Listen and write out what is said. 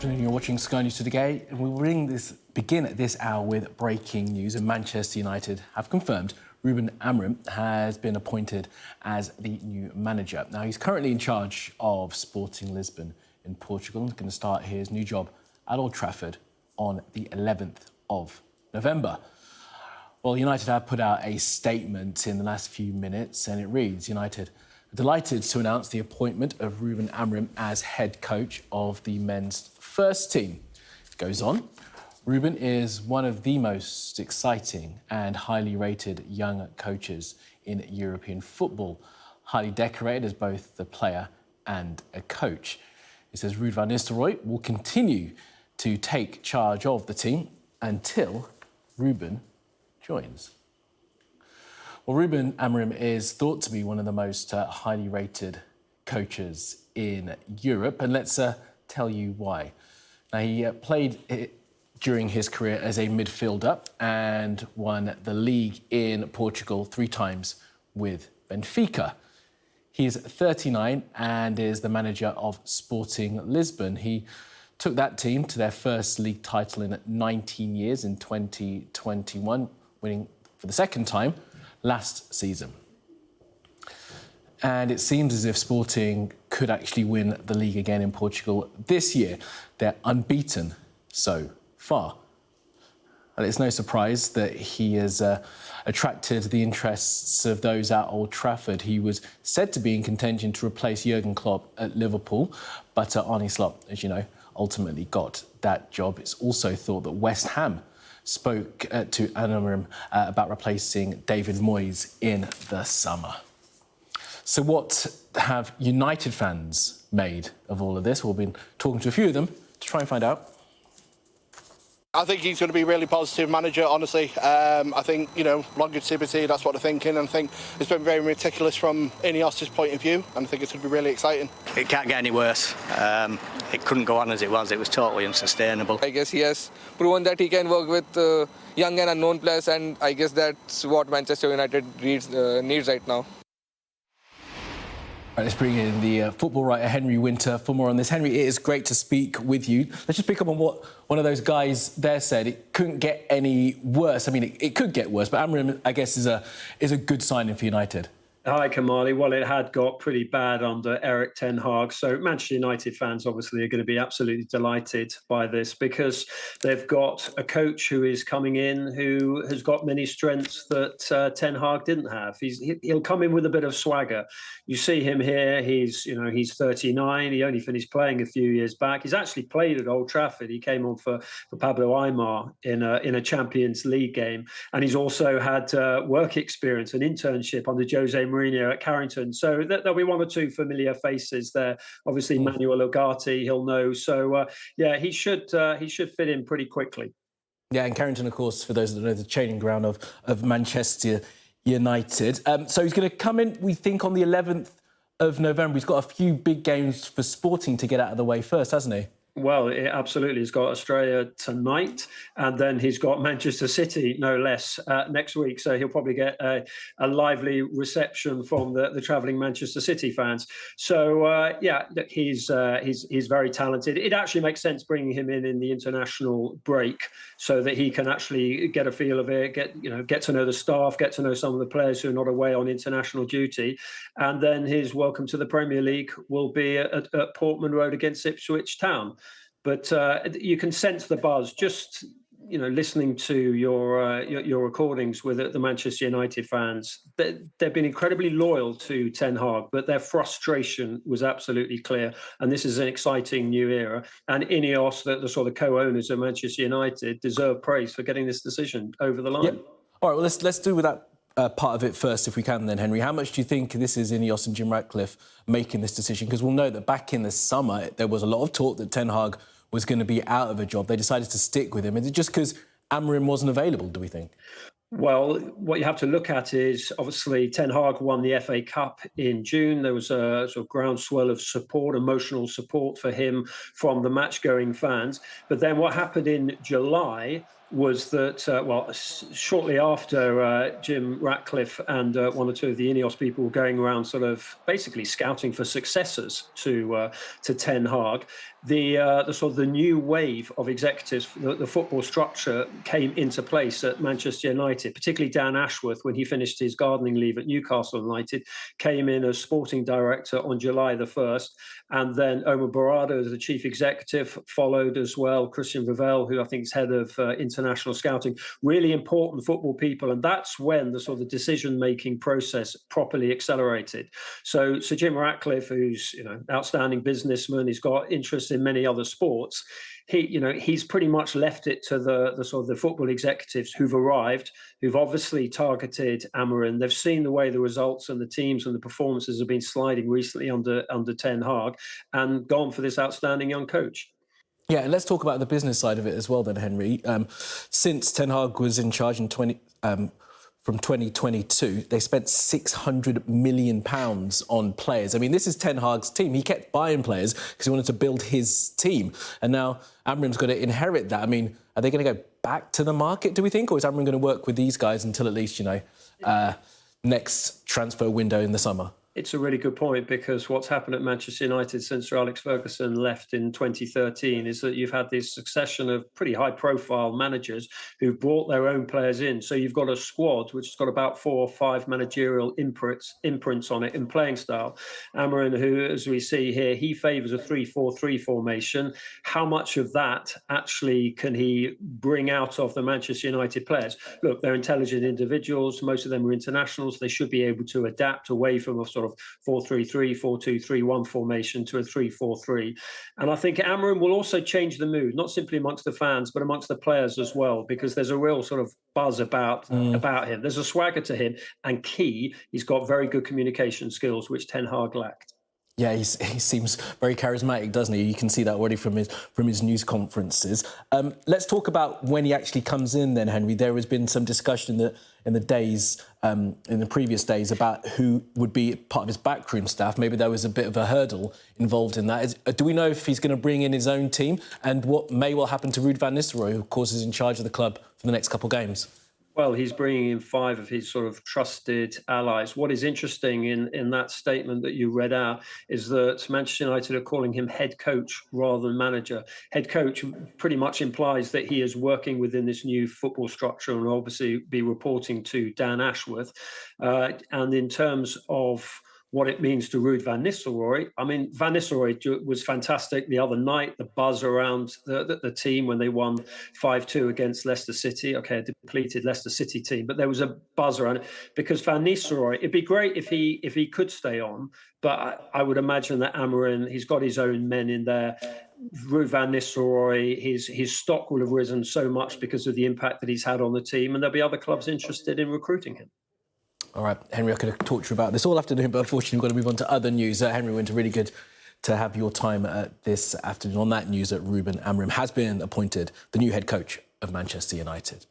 afternoon, you're watching Sky News Today, and we'll begin this hour with breaking news. And Manchester United have confirmed Ruben Amorim has been appointed as the new manager. Now, he's currently in charge of Sporting Lisbon in Portugal. He's going to start his new job at Old Trafford on the 11th of November. Well, United have put out a statement in the last few minutes, and it reads, United are delighted to announce the appointment of Ruben Amorim as head coach of the men's first team. It goes on, Ruben is one of the most exciting and highly rated young coaches in European football, highly decorated as both the player and a coach. It says Ruud van Nistelrooy will continue to take charge of the team until Ruben joins. Well, Ruben Amorim is thought to be one of the most highly rated coaches in Europe, and let's tell you why. Now, he played during his career as a midfielder and won the league in Portugal 3 times with Benfica. He is 39 and is the manager of Sporting Lisbon. He took that team to their first league title in 19 years in 2021, winning for the second time last season. And it seems as if Sporting could actually win the league again in Portugal this year. They're unbeaten so far. And it's no surprise that he has attracted the interests of those at Old Trafford. He was said to be in contention to replace Jurgen Klopp at Liverpool, but Arne Slot, as you know, ultimately got that job. It's also thought that West Ham spoke to Amorim about replacing David Moyes in the summer. So what have United fans made of all of this? We've been talking to a few of them to try and find out. I think he's going to be a really positive manager, honestly. I think, longevity, that's what they're thinking. And I think it's been very meticulous from Ineos's point of view. And I think it's going to be really exciting. It can't get any worse. It couldn't go on as it was. It was totally unsustainable. I guess he has proven that he can work with young and unknown players. And I guess that's what Manchester United needs right now. Right, let's bring in the football writer Henry Winter for more on this. Henry, it is great to speak with you. Let's just pick up on what one of those guys there said. It couldn't get any worse. I mean, it could get worse, but Amorim, I guess, is a good signing for United. Hi, Kamali. Well, it had got pretty bad under Erik Ten Hag. So Manchester United fans obviously are going to be absolutely delighted by this because they've got a coach who is coming in who has got many strengths that Ten Hag didn't have. He'll come in with a bit of swagger. You see him here. He's 39. He only finished playing a few years back. He's actually played at Old Trafford. He came on for Pablo Aimar in a Champions League game, and he's also had work experience, an internship under Jose Mourinho at Carrington. So there'll be one or two familiar faces there. Obviously, Manuel Ugarte, he'll know. So, he should fit in pretty quickly. Yeah, and Carrington, of course, for those that know, the training ground of Manchester United. So he's going to come in, we think, on the 11th of November. He's got a few big games for Sporting to get out of the way first, hasn't he? Well, absolutely. He's got Australia tonight, and then he's got Manchester City, no less, next week. So he'll probably get a lively reception from the travelling Manchester City fans. So, look, he's very talented. It actually makes sense bringing him in the international break so that he can actually get a feel of it, get to know the staff, get to know some of the players who are not away on international duty. And then his welcome to the Premier League will be at Portman Road against Ipswich Town. But you can sense the buzz just, listening to your recordings with the Manchester United fans. They've been incredibly loyal to Ten Hag, but their frustration was absolutely clear. And this is an exciting new era. And Ineos, the sort of co-owners of Manchester United, deserve praise for getting this decision over the line. Yep. All right, well, let's do with that part of it first, if we can then, Henry. How much do you think this is Ineos and Jim Ratcliffe making this decision? Because we'll know that back in the summer, there was a lot of talk that Ten Hag was going to be out of a job. They decided to stick with him. Is it just because Amorim wasn't available, do we think? Well, what you have to look at is, obviously, Ten Hag won the FA Cup in June. There was a sort of groundswell of support, emotional support for him from the match-going fans. But then what happened in July was that, shortly after Jim Ratcliffe and one or two of the Ineos people were going around sort of basically scouting for successors to Ten Hag, the sort of the new wave of executives, the football structure came into place at Manchester United, particularly Dan Ashworth, when he finished his gardening leave at Newcastle United, came in as sporting director on July the 1st. And then Omar Barada as the chief executive followed as well, Christian Vivel, who I think is head of international scouting, really important football people. And that's when the sort of decision-making process properly accelerated. So Jim Ratcliffe, who's, outstanding businessman, he's got interest in many other sports. He's pretty much left it to the sort of the football executives who've arrived, who've obviously targeted Amorim. They've seen the way the results and the teams and the performances have been sliding recently under Ten Hag, and gone for this outstanding young coach. Yeah, and let's talk about the business side of it as well then, Henry. Since Ten Hag was in charge from 2022, they spent £600 million on players. I mean, this is Ten Hag's team. He kept buying players because he wanted to build his team. And now Amorim's got to inherit that. I mean, are they going to go back to the market, do we think? Or is Amorim going to work with these guys until at least, next transfer window in the summer? It's a really good point, because what's happened at Manchester United since Sir Alex Ferguson left in 2013 is that you've had this succession of pretty high-profile managers who've brought their own players in. So you've got a squad which has got about 4 or 5 managerial imprints on it in playing style. Amorim, who, as we see here, he favours a 3-4-3 formation. How much of that actually can he bring out of the Manchester United players? Look, they're intelligent individuals. Most of them are internationals. They should be able to adapt away from a sort of 4-3-3, 4-2-3-1 formation to a 3-4-3. And I think Amorim will also change the mood, not simply amongst the fans, but amongst the players as well, because there's a real sort of buzz about him. There's a swagger to him, and he's got very good communication skills, which Ten Hag lacked. Yeah, he seems very charismatic, doesn't he? You can see that already from his news conferences. Let's talk about when he actually comes in then, Henry. There has been some discussion in the previous days about who would be part of his backroom staff. Maybe there was a bit of a hurdle involved in that. Do we know if he's going to bring in his own team, and what may well happen to Ruud van Nistelrooy, who of course is in charge of the club for the next couple of games? Well, he's bringing in 5 of his sort of trusted allies. What is interesting in that statement that you read out is that Manchester United are calling him head coach rather than manager. Head coach pretty much implies that he is working within this new football structure and will obviously be reporting to Dan Ashworth. And in terms of what it means to Ruud van Nistelrooy. I mean, Van Nistelrooy was fantastic the other night, the buzz around the team when they won 5-2 against Leicester City. Okay, a depleted Leicester City team, but there was a buzz around it because Van Nistelrooy, it'd be great if he could stay on, but I would imagine that Amorim, he's got his own men in there. Ruud van Nistelrooy, his stock will have risen so much because of the impact that he's had on the team, and there'll be other clubs interested in recruiting him. All right, Henry, I could have talked to you about this all afternoon, but unfortunately we've got to move on to other news. Henry, Winter, really good to have your time this afternoon on that news that Ruben Amorim has been appointed the new head coach of Manchester United.